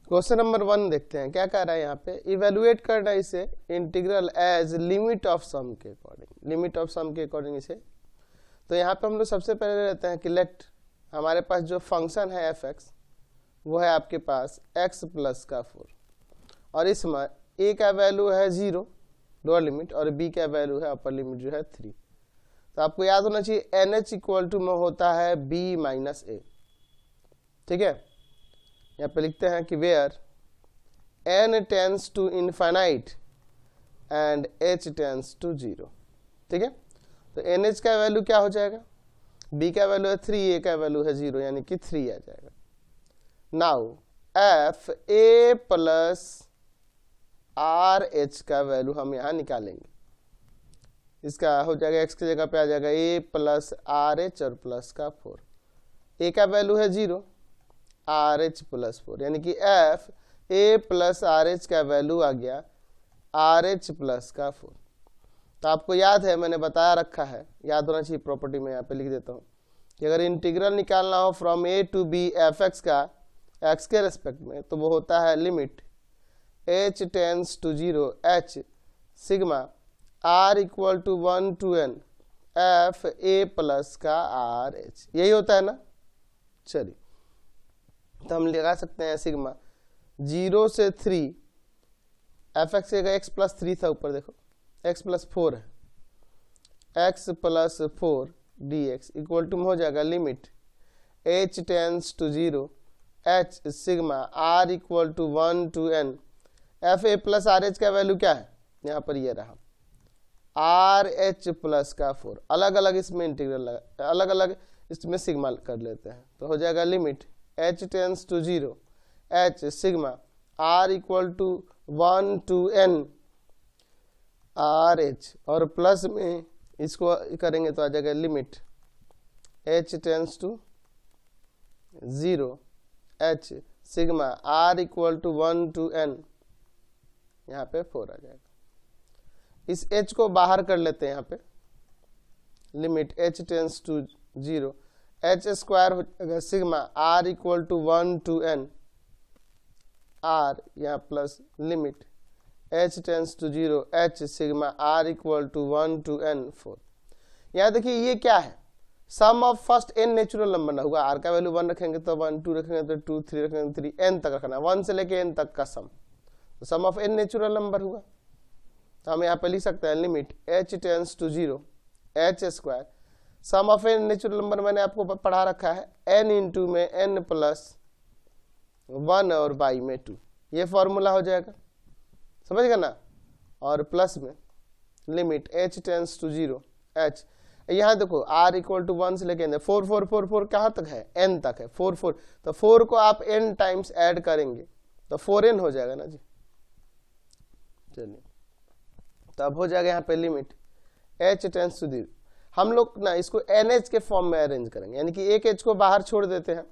Question number 1 देखते हैं क्या कह रहा है यहाँ पे। इवेलुएट करना इसे integral age limit of sum के अकॉर्डिंग, लिमिट ऑफ सम के अकॉर्डिंग इसे। तो यहाँ पे हम लोग सबसे पहले रहते हैं कि लेट हमारे पास जो फंक्शन है एफ एक्स वो है आपके पास x प्लस का 4 और इसमें a का वैल्यू है 0 लोअर लिमिट और b का वैल्यू है अपर लिमिट जो है 3। तो आपको याद होना चाहिए NH इक्वल टू में होता है b माइनस a। ठीक है, यहाँ पे लिखते हैं कि where n tends to infinite and h tends to 0। ठीक है, तो NH का वैल्यू क्या हो जाएगा, b का वैल्यू है 3, a का वैल्यू है 0 यानी कि 3 आ जाएगा। Now F A plus r H का वैल्यू हम यहाँ निकालेंगे। इसका हो जाएगा x की जगह पे आ जाएगा a प्लस आर एच और प्लस का 4। a का वैल्यू है 0, आर एच प्लस 4 यानी कि F A plus r H का वैल्यू आ गया आर एच प्लस का 4। तो आपको याद है मैंने बताया रखा है, याद होना चाहिए प्रॉपर्टी में यहाँ पे लिख देता हूँ कि अगर इंटीग्रल निकालना हो from A to B F x का एक्स के रेस्पेक्ट में तो वो होता है limit h tends to 0 h sigma r equal to 1 to n F A plus का आर एच, यही होता है ना। चलिए तो हम लगा सकते हैं सिग्मा 0 से 3 एफ एक्स का x प्लस 3 था, ऊपर देखो x प्लस 4 है, x plus 4 dx equal to हो जाएगा limit h tends to 0 h sigma r equal to 1 to n F A plus r H का वैल्यू क्या है, यहाँ पर ये रहा आर एच प्लस का 4। अलग अलग इसमें इंटीग्रल अलग अलग इसमें सिग्मा कर लेते हैं तो हो जाएगा limit h tends to 0 h sigma r equal to 1 to n are h और प्लस में इसको करेंगे तो आ जाएगा limit h tends to 0 h sigma r equal to 1 to n, यहाँ पे 4 आ जाएगा। इस h को बाहर कर लेते हैं यहाँ पे, limit h tends to 0 h square हो जाएगा sigma r equal to 1 to n r यहाँ plus limit h tends to 0 h sigma r equal to 1 to n 4। यहाँ देखिए ये क्या है, sum of first n natural number ना होगा, r का वैल्यू 1 रखेंगे तो 1, 2 रखेंगे तो 2, 3 रखेंगे तो 3, n तक रखना, 1 से लेके n तक का सम, तो sum of n natural number हुआ। तो हम यहाँ पे लिख सकते हैं limit h tends to 0 h square sum of n natural number मैंने आपको पढ़ा रखा है n इंटू में n प्लस 1 और बाई में 2, ये फॉर्मूला हो जाएगा, समझ गए ना। और प्लस में limit h tends to 0 h, यहाँ देखो r इक्वल टू 1 से लेके n, 4 4 4 4 कहाँ तक है, n तक है, 4 4, तो 4 को आप n टाइम्स ऐड करेंगे तो 4n हो जाएगा ना जी। चलिए तो अब हो जाएगा यहाँ पे लिमिट h टेंस टू 0, हम लोग ना इसको NH के फॉर्म में अरेंज करेंगे, यानी कि एक h को बाहर छोड़ देते हैं,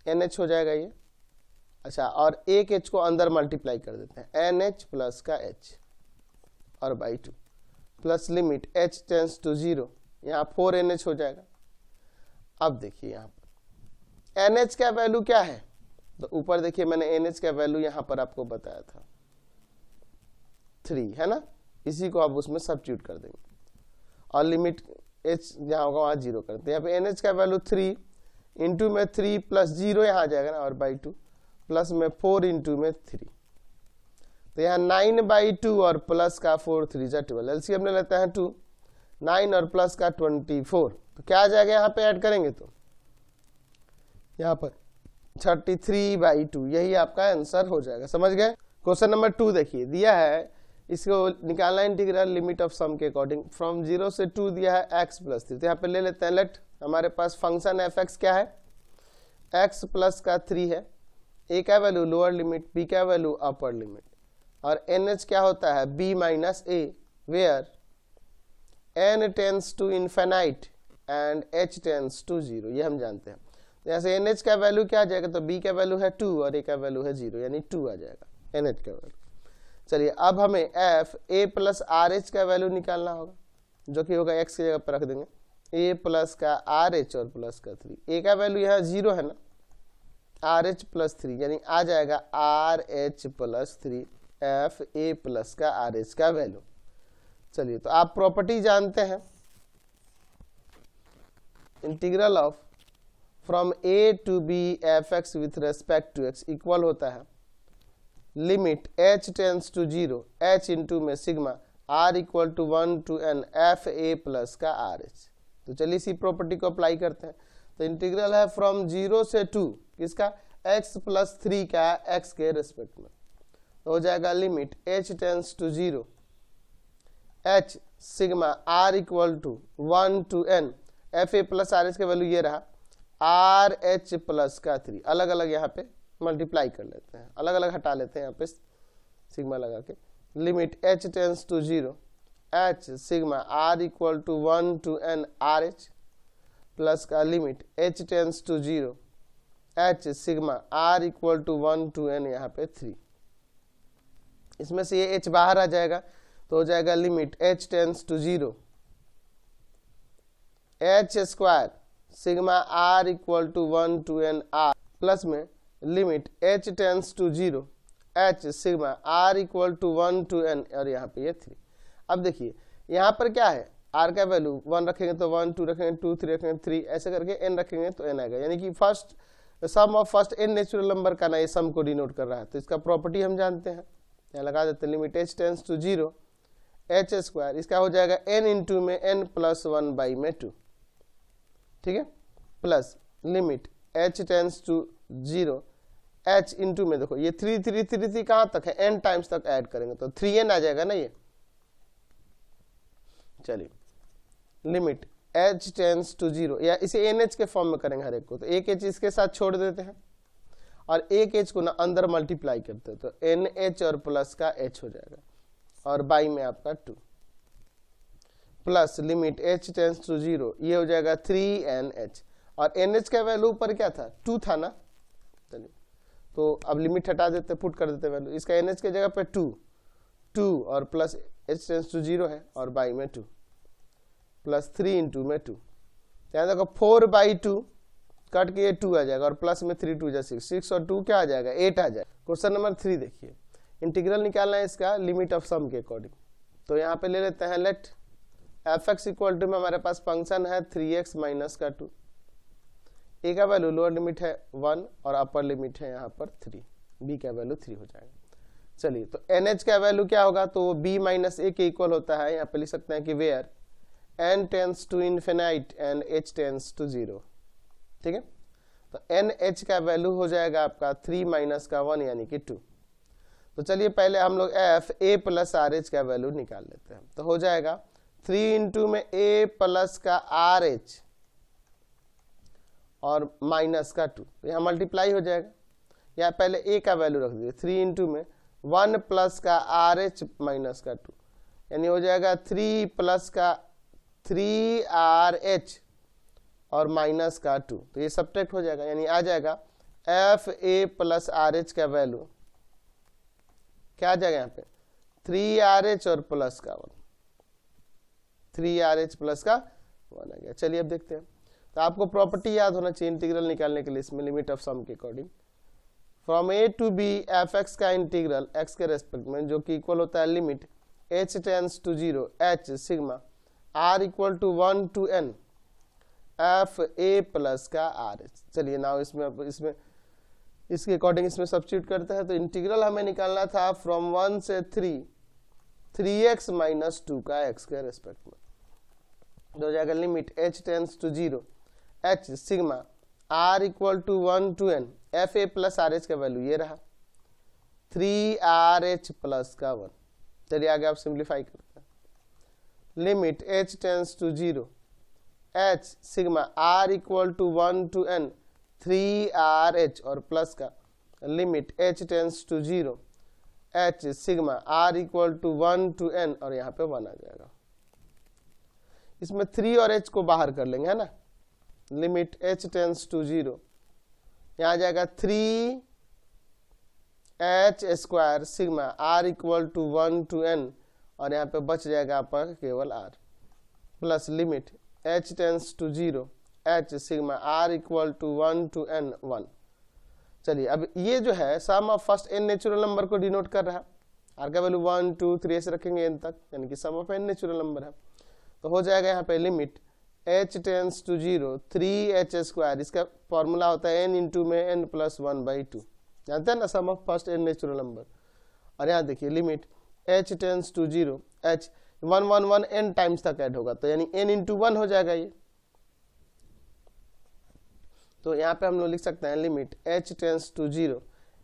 NH हो जाएगा ये। अच्छा, और एक h को अंदर मल्टीप्लाई कर देते हैं NH प्लस का h और by 2 plus limit h tends to 0, यहाँ 4NH हो जाएगा। अब देखिए यहाँ पर NH का वैल्यू क्या है, तो ऊपर देखिए मैंने NH का वैल्यू यहाँ पर आपको बताया था 3 है ना, इसी को आप उसमें सब्स्टिट्यूट कर देंगे और लिमिट h जहाँ होगा वहाँ 0 करते हैं। यहाँ पे NH का वैल्यू 3 इंटू में 3 प्लस 0 यहाँ आ जाएगा ना, और बाई 2 प्लस में 4 इंटू में 3, तो यहाँ 9/2 और प्लस का 4 3 जा 12, एलसीएम ले लेते हैं 2, 9 और प्लस का 24, तो क्या आ जाएगा यहाँ पे ऐड करेंगे तो यहाँ पर 33/2, यही आपका आंसर हो जाएगा, समझ गए। क्वेश्चन नंबर 2 देखिए, दिया है इसको निकालना इंटीग्रल लिमिट ऑफ सम के अकॉर्डिंग फ्रॉम 0 से 2 दिया है x प्लस 3, तो यहाँ पे ले लेते हैं लेट हमारे पास फंक्शन एफ एक्स क्या है, x प्लस का 3 है, a का वैल्यू लोअर लिमिट, b का वैल्यू अपर लिमिट, और NH क्या होता है b minus a where n tends to infinite and h tends to 0, ये हम जानते हैं। जैसे NH का वैल्यू क्या आ जाएगा, तो b का वैल्यू है 2 और a का वैल्यू है 0 यानी 2 आ जाएगा NH का वैल्यू। चलिए अब हमें F A plus r H का वैल्यू निकालना होगा, जो कि होगा x की जगह पर रख देंगे a प्लस का आर एच और प्लस का 3, a का वैल्यू यहाँ 0 है ना, आर एच प्लस 3 यानी आ जाएगा आर एच प्लस 3 एफ ए प्लस का आर एच का वैल्यू। चलिए तो आप प्रॉपर्टी जानते हैं, integral of from A to B F X with respect to X equal होता है limit h tends to 0 h into में sigma r equal to 1 to n F A plus का आर एच। तो चलिए इसी property को apply करते हैं। तो इंटीग्रल है फ्रॉम 0 से 2 किसका x प्लस 3 का x के रेस्पेक्ट में, तो हो जाएगा limit h tends to 0 h sigma r equal to 1 to n F A plus r H का वैल्यू ये रहा आर एच प्लस का 3, अलग अलग यहाँ पे मल्टीप्लाई कर लेते हैं, अलग अलग हटा लेते हैं यहाँ पे सिग्मा लगा के, limit h tends to 0 h sigma r equal to 1 to n R H plus का limit h tends to 0 h sigma r equal to 1 to n यहाँ पे 3। इसमें से ये h बाहर आ जाएगा तो हो जाएगा limit h tends to 0 h square sigma r equal to 1 to n r plus में limit h tends to 0 h sigma r equal to 1 to n और यहाँ पे ये 3। अब देखिए यहाँ पर क्या है, r का वैल्यू 1 रखेंगे तो 1, 2 रखेंगे 2, 3 रखेंगे 3, ऐसे करके n रखेंगे तो n आएगा, यानी कि first sum of first n natural number का ना ये सम को डिनोट कर रहा है। तो इसका प्रॉपर्टी हम जानते हैं, यहाँ लगा देते हैं limit h tends to 0 h square, इसका हो जाएगा n इंटू में n प्लस 1 बाई में 2, ठीक है, plus limit h tends to 0 h into में देखो ये 3 3 3 3 कहाँ तक है, n टाइम्स तक ऐड करेंगे तो 3n आ जाएगा ना ये। चलिए लिमिट h टेंस टू 0 या इसे nh के फॉर्म में करेंगे हर एक को, तो एक h इसके साथ छोड़ देते हैं और एक h को ना अंदर मल्टीप्लाई करते हैं तो nh और प्लस का h हो जाएगा और बाई में आपका 2 plus limit h tends to 0 ये हो जाएगा 3nh और nh का वैल्यू ऊपर क्या था 2 था ना। चलिए तो अब लिमिट हटा देते, पुट कर देते वैल्यू, इसका nh के जगह पे 2 और प्लस h टेंस टू 0 है और बाई में 2 प्लस 3 इंटू में 2, यहाँ देखो 4 बाई 2 कट के ये 2 आ जाएगा और प्लस में 3 2 जा 6 और 2 क्या आ जाएगा 8 आ जाएगा। क्वेश्चन नंबर 3 देखिए, इंटीग्रल निकालना है इसका लिमिट ऑफ सम के अकॉर्डिंग। तो यहाँ पे ले लेते हैं let f x equal to में हमारे पास फंक्शन है 3x माइनस का 2, ए का वैल्यू लोअर लिमिट है 1 और अपर लिमिट है यहाँ पर 3, बी का वैल्यू 3 हो जाएगा। चलिए तो NH का वैल्यू क्या होगा, तो b माइनस ए के इक्वल होता है, यहाँ पे लिख सकते हैं कि where n tends to infinite and h tends to 0, ठीक है। तो NH का वैल्यू हो जाएगा आपका 3 माइनस का 1 यानी कि 2। तो चलिए पहले हम लोग F A plus r H का वैल्यू निकाल लेते हैं, तो हो जाएगा 3 इंटू में a प्लस का आर एच और माइनस का 2, तो यहाँ मल्टीप्लाई हो जाएगा, यहाँ पहले a का वैल्यू रख दीजिए 3 इंटू में 1 प्लस का आर एच माइनस का 2 यानी हो जाएगा 3 प्लस का 3RH और माइनस का 2, तो ये सब्ट्रैक्ट हो जाएगा, यानी आ जाएगा F A plus r H का वैल्यू क्या आ जाएगा यहाँ पे 3RH और प्लस का 1, 3RH प्लस का 1 आ गया। चलिए अब देखते हैं, तो आपको प्रॉपर्टी याद होना चाहिए इंटीग्रल निकालने के लिए, इसमें लिमिट ऑफ सम के according from A to B F x का इंटीग्रल एक्स के रेस्पेक्ट में जो कि इक्वल होता है limit h tends to 0 h sigma r equal to 1 to n F A plus का आर एच। चलिए नाउ इसमें इसके अकॉर्डिंग इसमें सब्स्टिट्यूट करते हैं, तो इंटीग्रल हमें निकालना था फ्रॉम 1 से 3x माइनस 2 का x के रेस्पेक्ट में, तो हो जाएगा limit h tends to 0 h sigma r equal to 1 to n F A plus r H का वैल्यू ये रहा 3RH प्लस का 1। चलिए आगे आप सिंप्लीफाई करते हैं, limit h tends to 0 h sigma r equal to 1 to n 3RH और प्लस का limit h tends to 0 h sigma r equal to 1 to n और यहाँ पे 1 आ जाएगा। इसमें 3 और h को बाहर कर लेंगे, है ना, लिमिट h टेंस टू 0 यहाँ आ जाएगा 3h square sigma r equal to 1 to n और यहाँ पे बच जाएगा आपका केवल r plus limit h tends to 0 h sigma r equal to 1 to n 1। चलिए अब ये जो है sum of first n natural number को डिनोट कर रहा है, आर का वैल्यू 1 2 3 ऐसे रखेंगे n तक, यानी कि सम ऑफ n नेचुरल नंबर है। तो हो जाएगा यहाँ पे limit h tends to 0 3h², इसका फॉर्मूला होता है n इंटू में n प्लस 1/2, जानते हैं ना sum of first n natural number. और यहाँ देखिए limit h tends to 0, h 1 1 1 n times तक ऐड होगा, तो यानी n इंटू 1 हो जाएगा ये। तो यहाँ पे हम लोग लिख सकते हैं लिमिट h टेंस टू 0,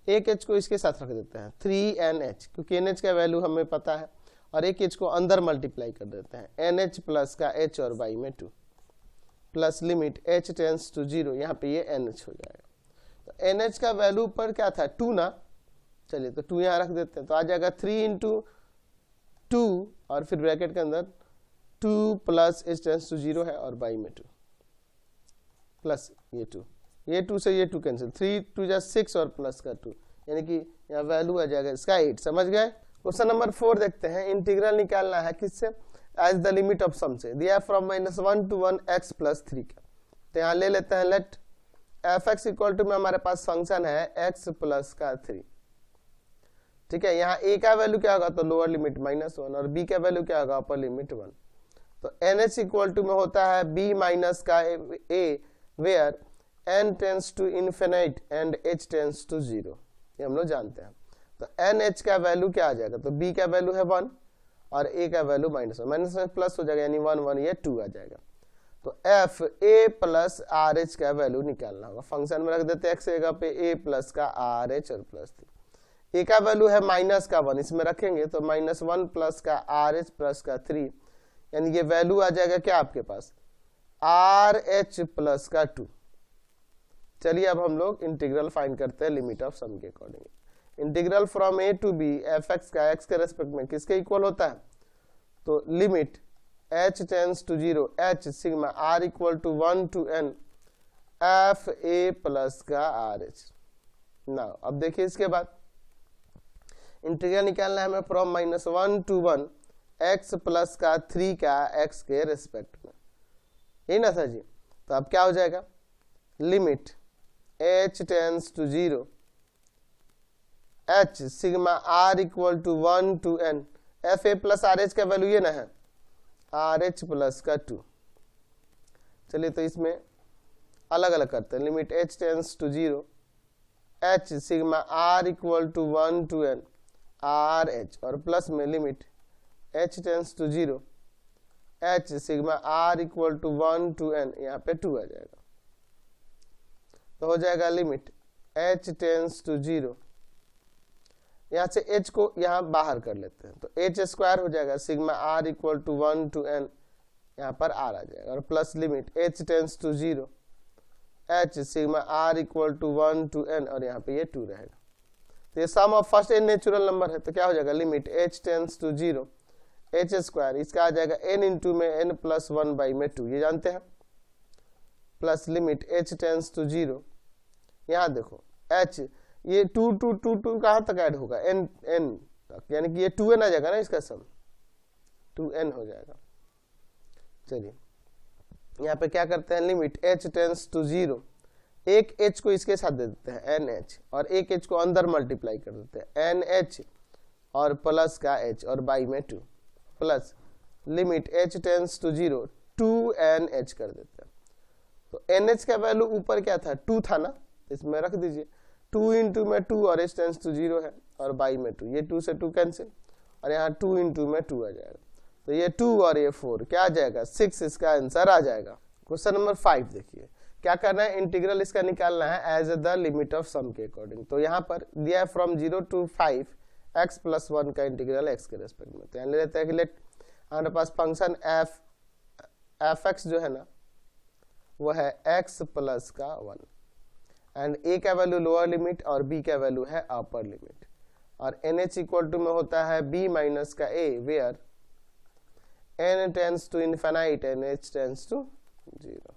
एक h को इसके साथ रख देते हैं 3nh, क्योंकि nh का वैल्यू हमें पता है, और एक h को अंदर मल्टीप्लाई कर देते हैं nh प्लस का h और y में 2 plus limit h tends to 0, यहाँ पे ये nh हो जाएगा। तो nh का वैल्यू पर क्या था 2 ना, चलिए तो 2 यहाँ रख देते हैं, तो आ जाएगा 3 इंटू 2 और फिर ब्रैकेट के अंदर 2 प्लस h टेंस टू 0 है और y में 2 प्लस ये 2, ये 2 से ये 2 कैंसिल, 3 2 जा 6 और प्लस का 2, यानी कि यहाँ वैल्यू आ जाएगा इसका 8। समझ गए। क्वेश्चन नंबर 4 देखते हैं, इंटीग्रल निकालना है किससे, एज द लिमिट ऑफ सम से, दिया फ्रॉम -1 to 1 x प्लस 3 का। तो यहाँ ले लेते हैं let f x equal to में हमारे पास फंक्शन है x प्लस का 3, ठीक है। यहाँ a का वैल्यू क्या होगा, तो लोअर लिमिट -1 और b का वैल्यू क्या होगा, अपर लिमिट 1। तो nh इक्वल टू में होता है b माइनस का a where n tends to infinite and h tends to 0, ये हम लोग जानते हैं। तो nh का वैल्यू क्या आ जाएगा, तो b का वैल्यू है 1 और a का वैल्यू -1, माइनस में प्लस हो जाएगा, यानी 1 1 ये 2 आ जाएगा। तो f a plus r H का वैल्यू निकालना होगा, फंक्शन में रख देते हैं x जगह पे a प्लस का आर एच और प्लस 3। a का वैल्यू है माइनस का 1, इसमें रखेंगे तो -1 प्लस का आर एच प्लस का 3, यानी ये वैल्यू आ जाएगा क्या आपके पास आर एच प्लस का 2। चलिए अब हम लोग इंटीग्रल फाइंड करते हैं लिमिट ऑफ सम के according. Integral from a to b f x का x के रेस्पेक्ट में किसके इक्वल होता है, तो limit h tends to 0 h sigma r equal to 1 to n f a plus का आर एच। नाउ अब देखिए इसके बाद इंटीग्रल निकालना है हमें फ्रॉम -1 to 1 x प्लस का 3 का x के रेस्पेक्ट में, यही ना सर जी। तो अब क्या हो जाएगा, limit h tends to 0 h sigma r equal to 1 to n F A plus r H का वैल्यू ये ना है आर एच प्लस का 2। चलिए तो इसमें अलग अलग करते हैं, limit h tends to 0 h sigma r equal to 1 to n are h, और प्लस में limit h tends to 0 h sigma r equal to 1 to n, यहाँ पे 2 आ जाएगा। तो हो जाएगा लिमिट h टेंस टू 0, यहाँ से h को यहाँ बाहर कर लेते हैं, तो h² हो जाएगा sigma r equal to 1 to n, यहाँ पर r आ जाएगा, और plus limit h tends to 0 h sigma r equal to 1 to n, और यहाँ पे ये 2 रहेगा। तो ये sum of first n natural number है, तो क्या हो जाएगा limit h tends to 0 h², इसका आ जाएगा n इंटू में n प्लस 1/2, ये जानते हैं, plus limit h tends to 0, यहाँ देखो h ये 2 2 2 2 कहाँ तक ऐड होगा n तक, यानी कि ये 2n आ जाएगा ना, इसका सम 2n हो जाएगा। चलिए यहाँ पे क्या करते हैं, लिमिट h टेंस टू 0, एक h को इसके साथ दे देते हैं nh, और एक h को अंदर मल्टीप्लाई कर देते हैं nh और प्लस का h और y में 2 plus limit h tends to 0 2nh कर देते हैं। तो nh का वैल्यू ऊपर क्या था 2 था ना, इसमें रख दीजिए 2 इंटू में 2 और h टेंस टू 0 है और y में 2, ये 2 से 2 कैंसिल, और यहाँ 2 इंटू में 2 आ जाएगा, तो ये 2 और ये 4 क्या आ जाएगा 6, इसका आंसर आ जाएगा। क्वेश्चन नंबर 5 देखिए, क्या करना है, इंटीग्रल इसका निकालना है as the limit of sum के अकॉर्डिंग। तो यहाँ पर दिया है फ्रॉम 0 to 5 x प्लस 1 का इंटीग्रल x के रेस्पेक्ट में। तो यहाँ ले लेते हैं कि लेट हमारे पास फंक्शन एफ एक्स जो है ना वो है x प्लस का 1, एंड a का वैल्यू लोअर लिमिट और b का वैल्यू है अपर लिमिट, और nh इक्वल टू में होता है b माइनस का a where n tends to infinite and h tends to 0।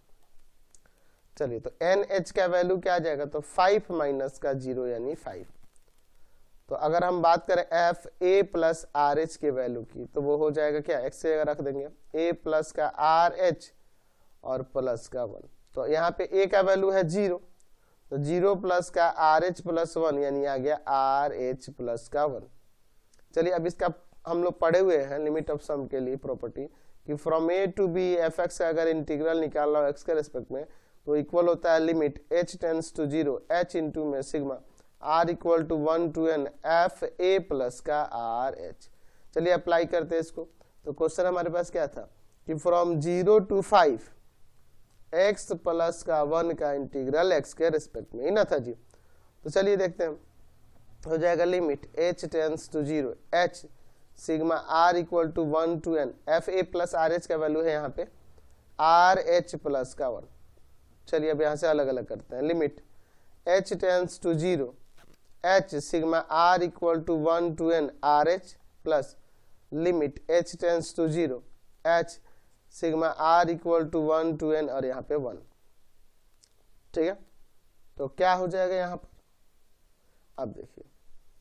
चलिए तो nh का वैल्यू क्या आ जाएगा, तो 5 माइनस का 0 यानी 5। तो अगर हम बात करें F A plus r H के वैल्यू की, तो वो हो जाएगा क्या, x से अगर रख देंगे a प्लस का आर एच और प्लस का 1। तो यहाँ पे a का वैल्यू है 0, तो 0 प्लस का RH प्लस 1 यानी आ गया RH प्लस का 1। चलिए अब इसका हम लोग पढ़े हुए हैं लिमिट ऑफ सम के लिए प्रॉपर्टी कि from A to B F x का अगर इंटीग्रल निकालना हो एक्स के रेस्पेक्ट में तो इक्वल होता है limit h tends to 0 h into में sigma r equal to 1 to n F A plus का आर एच। चलिए अप्लाई करते हैं इसको। तो क्वेश्चन हमारे पास क्या था कि फ्रॉम 0 to 5 x प्लस का 1 का इंटीग्रल x के रेस्पेक्ट में, ही ना था जी। तो चलिए देखते हैं, हो जाएगा limit h tends to 0 h sigma r equal to 1 to n F A plus r H का वैल्यू है यहाँ पे आर एच प्लस का 1। चलिए अब यहाँ से अलग अलग करते हैं। Limit h tends to 0 h sigma r equal to 1 to n R H plus limit h tends to 0 h sigma r equal to 1 to n और यहाँ पे 1। ठीक है, तो क्या हो जाएगा यहाँ पर, अब देखिए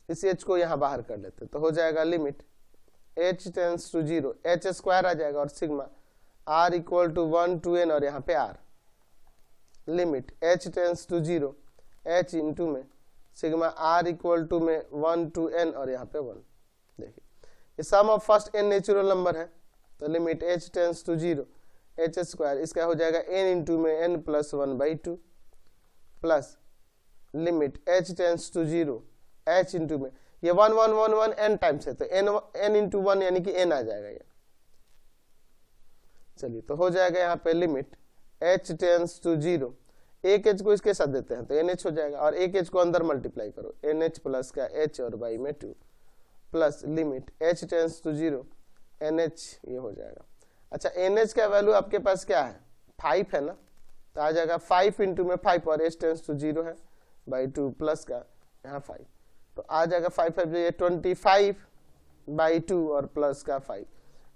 इस h को यहाँ बाहर कर लेते हैं तो हो जाएगा limit h tends to 0 h square आ जाएगा और sigma r equal to 1 to n और यहाँ पे r limit h tends to 0 h into में सिग्मा r इक्वल टू में 1 to n और यहाँ पे 1। देखिए ये sum of first n natural number है तो limit h tends to 0 h square इसका हो जाएगा n इंटू में n plus 1/2 plus limit h tends to 0 h into में ये 1 1 1 1 n टाइम्स है तो n इंटू 1 यानी कि n आ जाएगा ये। चलिए तो हो जाएगा यहाँ पे लिमिट h टेंड्स टू 0 एक h को इसके साथ देते हैं तो nh हो जाएगा और एक h को अंदर मल्टीप्लाई करो nh प्लस का h और y में 2 plus limit h tends to 0 nh ये हो जाएगा। अच्छा nh का वैल्यू आपके पास क्या है 5 है ना, तो आ जाएगा 5 इंटू में 5 और h टेंड्स टू 0 है बाई 2 प्लस का यहाँ 5 तो आ जाएगा 5 5 ये 25/2 और प्लस का 5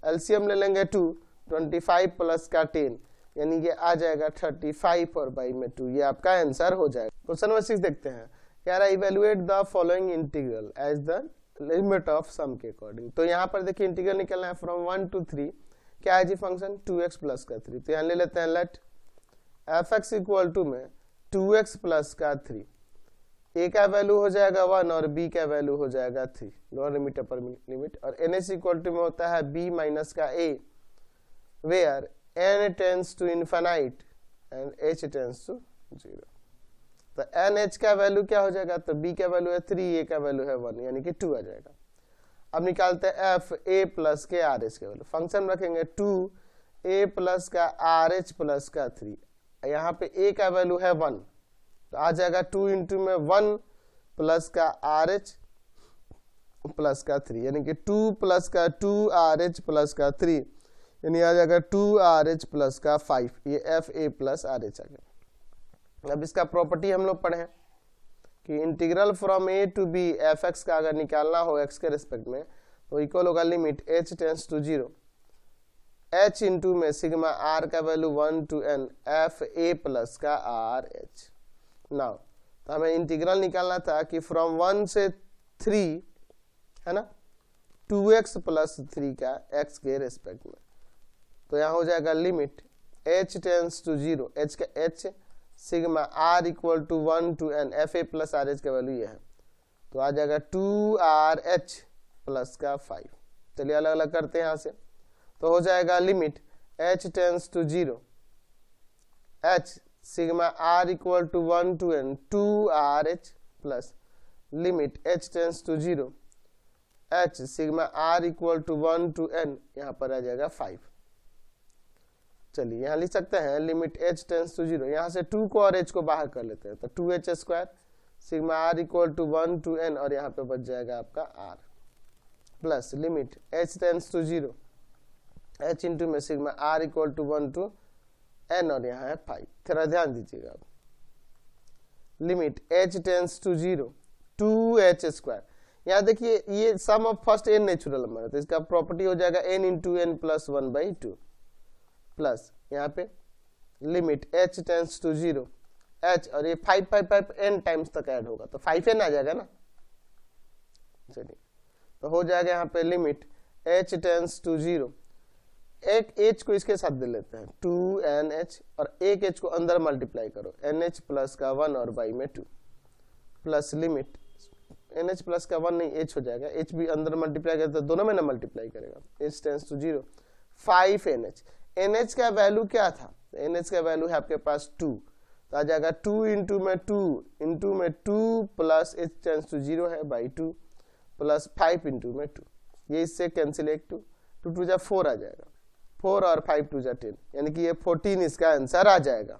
एलसीएम ले लेंगे 2 25 प्लस का 10 यानी ये आ जाएगा 35 और बाई में 2 ये आपका आंसर हो जाएगा। क्वेश्चन नंबर 6 देखते हैं, कह रहा है evaluate the following integral as the limit of sum के अकॉर्डिंग। तो यहाँ पर देखिए इंटीग्रल निकलना है फ्रॉम 1 to 3 क्या है जी फंक्शन 2x प्लस का 3। तो यहाँ ले लेते हैं let f x equal to में 2x प्लस का 3 a का वैल्यू हो जाएगा 1 और b का वैल्यू हो जाएगा 3 लोअर लिमिट अपर लिमिट और ns इक्वल टू में होता है b माइनस का a where n tends to infinite and h tends to 0। तो nh का वैल्यू क्या हो जाएगा तो b का वैल्यू है 3 a का वैल्यू है 1 यानी कि 2 आ जाएगा। अब निकालते हैं f a प्लस के आर एच के वैल्यू फंक्शन रखेंगे 2 a प्लस का आर एच प्लस का 3 यहाँ पे a का वैल्यू है 1 तो आ जाएगा 2 इंटू में 1 प्लस का आर एच प्लस का 3 यानी कि 2 प्लस का 2 आर एच प्लस का 3 यानी आ जाएगा 2 आर एच प्लस का 5 ये एफ ए प्लस आर एच आ गया। अब इसका प्रॉपर्टी हम लोग पढ़े कि integral from A to B F x का अगर निकालना हो एक्स के रेस्पेक्ट में तो इक्वल होगा limit h tends to 0 h into में सिग्मा r का value 1 to n F A plus का आर एच। नाउ तो हमें इंटीग्रल निकालना था कि फ्रॉम 1 से 3 है ना 2x प्लस 3 का x के रेस्पेक्ट में तो यहाँ हो जाएगा limit h tends to 0 h का h sigma r equal to 1 to n F A plus r H का वैल्यू ये है तो आ जाएगा 2rh प्लस का 5। चलिए अलग अलग करते हैं यहाँ से तो हो जाएगा limit h tends to 0 h sigma r equal to 1 to n 2rh plus limit h tends to 0 h sigma r equal to 1 to n यहाँ पर आ जाएगा 5। चलिए यहाँ लिख सकते हैं लिमिट h टेंड्स टू 0 यहाँ से 2 को और h को बाहर कर लेते हैं तो 2h square sigma r equal to 1 to n और यहाँ पे बच जाएगा आपका r plus limit h tends to 0 h into में sigma r equal to 1 to n और यहाँ है 5। थोड़ा ध्यान दीजिएगा अब limit h tends to 0 2h square यहाँ देखिए ये sum of first n natural number है तो इसका प्रॉपर्टी हो जाएगा n into n plus 1/2 plus यहाँ पे limit h tends to 0 h और ये 5 5 5 n टाइम्स तक ऐड होगा तो 5n आ जाएगा ना। चलिए तो हो जाएगा यहाँ पे लिमिट h टेंड्स टू 0 एक एच को इसके साथ दे लेते हैं 2NH और एक एच को अंदर मल्टीप्लाई करो NH प्लस का 1 और बाई में 2 प्लस लिमिट NH प्लस का 1 नहीं H हो जाएगा, H भी अंदर मल्टीप्लाई करेगा तो दोनों में ना मल्टीप्लाई करेगा, H tends to 0 5NH। NH का वैल्यू क्या था, NH का वैल्यू है आपके पास 2, तो आ जाएगा 2 इंटू में 2 प्लस H टेंस टू 0 है बाई 2 प्लस 5 इंटू में 2, ये इससे कैंसिल, एक 2 2 जा 4 आ जाएगा, 4 और 5 2 जा 10, यानी कि ये 14 इसका आंसर आ जाएगा।